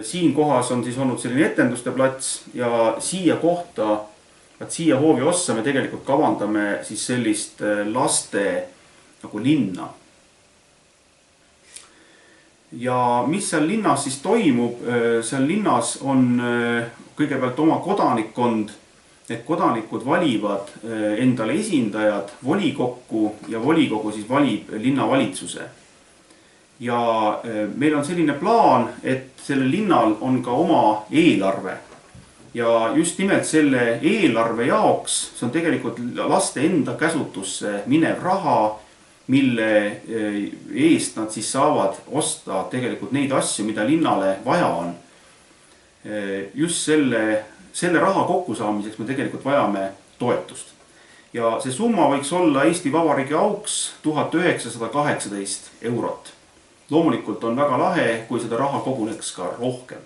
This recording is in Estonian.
Siin kohas on siis olnud selline etenduste plats ja siia kohta, siia hoovi ossa me tegelikult kavandame siis sellist laste nagu linna. Ja mis seal linnas siis toimub? Seal linnas on kõigepealt oma kodanikkond. Need kodanikud valivad endale esindajad volikokku ja volikogu siis valib linnavalitsuse. Ja meil on selline plaan, et sellel linnal on ka oma eelarve. Ja just nimelt selle eelarve jaoks, see on tegelikult laste enda käsutusse minev raha, mille eest nad siis saavad osta tegelikult neid asju, mida linnale vaja on. Just selle raha kokkusaamiseks me tegelikult vajame toetust. Ja see summa võiks olla Eesti Vabariigi auks 1918 eurot. Loomulikult on väga lahe, kui seda raha koguneks ka rohkem.